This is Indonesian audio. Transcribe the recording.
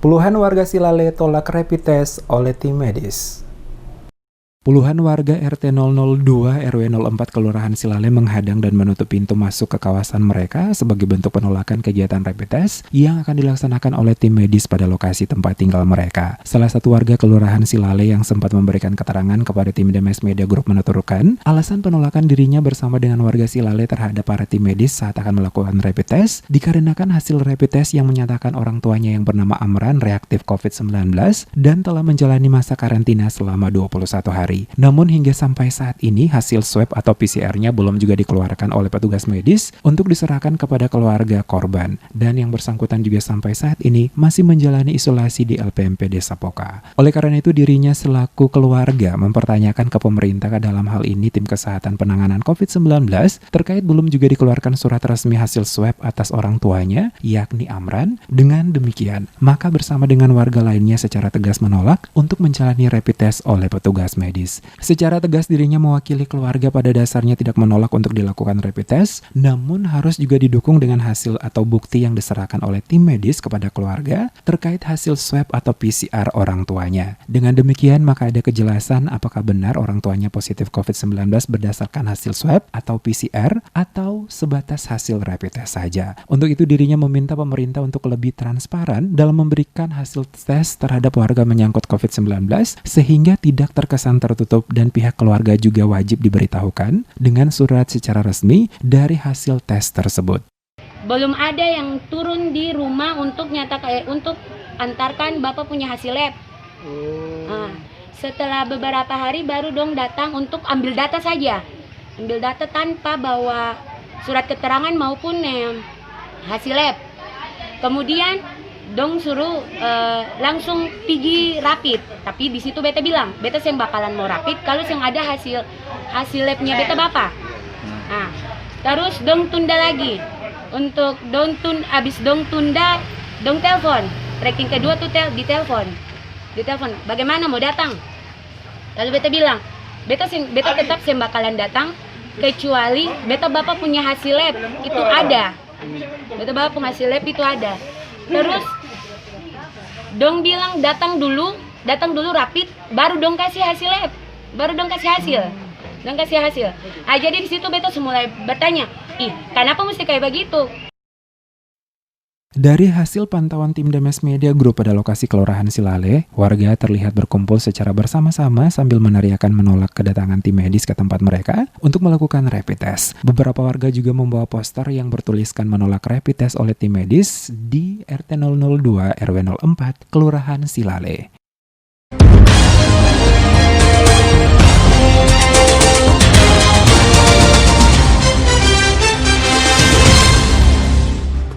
Puluhan warga Silale tolak rapid test oleh tim medis. Puluhan warga RT 002 RW 04 Kelurahan Silale menghadang dan menutup pintu masuk ke kawasan mereka sebagai bentuk penolakan kegiatan rapid test yang akan dilaksanakan oleh tim medis pada lokasi tempat tinggal mereka. Salah satu warga Kelurahan Silale yang sempat memberikan keterangan kepada tim Demes Media Group menuturkan, alasan penolakan dirinya bersama dengan warga Silale terhadap para tim medis saat akan melakukan rapid test dikarenakan hasil rapid test yang menyatakan orang tuanya yang bernama Amran reaktif COVID-19 dan telah menjalani masa karantina selama 21 hari. Namun hingga sampai saat ini hasil swab atau PCR-nya belum juga dikeluarkan oleh petugas medis untuk diserahkan kepada keluarga korban. Dan yang bersangkutan juga sampai saat ini masih menjalani isolasi di LPMP Desa Poka. Oleh karena itu dirinya selaku keluarga mempertanyakan ke pemerintah dalam hal ini tim kesehatan penanganan COVID-19 terkait belum juga dikeluarkan surat resmi hasil swab atas orang tuanya yakni Amran. Dengan demikian maka bersama dengan warga lainnya secara tegas menolak untuk menjalani rapid test oleh petugas medis. Secara tegas dirinya mewakili keluarga pada dasarnya tidak menolak untuk dilakukan rapid test, namun harus juga didukung dengan hasil atau bukti yang diserahkan oleh tim medis kepada keluarga terkait hasil swab atau PCR orang tuanya. Dengan demikian maka ada kejelasan apakah benar orang tuanya positif COVID-19 berdasarkan hasil swab atau PCR atau sebatas hasil rapid test saja. Untuk itu dirinya meminta pemerintah untuk lebih transparan dalam memberikan hasil tes terhadap warga menyangkut COVID-19 sehingga tidak terkesan tertutup dan pihak keluarga juga wajib diberitahukan dengan surat secara resmi dari hasil tes tersebut. Belum ada yang turun di rumah untuk untuk antarkan bapak punya hasil lab. Nah, setelah beberapa hari baru dong datang untuk ambil data saja, ambil data tanpa bawa surat keterangan maupun hasil lab. Kemudian dong suruh langsung pergi rapid, tapi di situ beta bilang beta yang bakalan mau rapid kalau yang ada hasil labnya beta bapak. Nah, terus dong tunda lagi untuk abis dong tunda dong telepon tracking kedua tuh ditelepon bagaimana mau datang, lalu beta bilang beta tetap yang bakalan datang kecuali beta bapak punya hasil lab itu ada, beta bapak punya hasil lab itu ada. Terus dong bilang datang dulu rapid baru dong kasih hasil lab, baru dong kasih hasil. Ah, jadi di situ beta mulai bertanya, kenapa mesti kayak begitu? Dari hasil pantauan tim Demes Media Group pada lokasi Kelurahan Silale, warga terlihat berkumpul secara bersama-sama sambil meneriakan menolak kedatangan tim medis ke tempat mereka untuk melakukan rapid test. Beberapa warga juga membawa poster yang bertuliskan menolak rapid test oleh tim medis di RT 002 RW 04 Kelurahan Silale.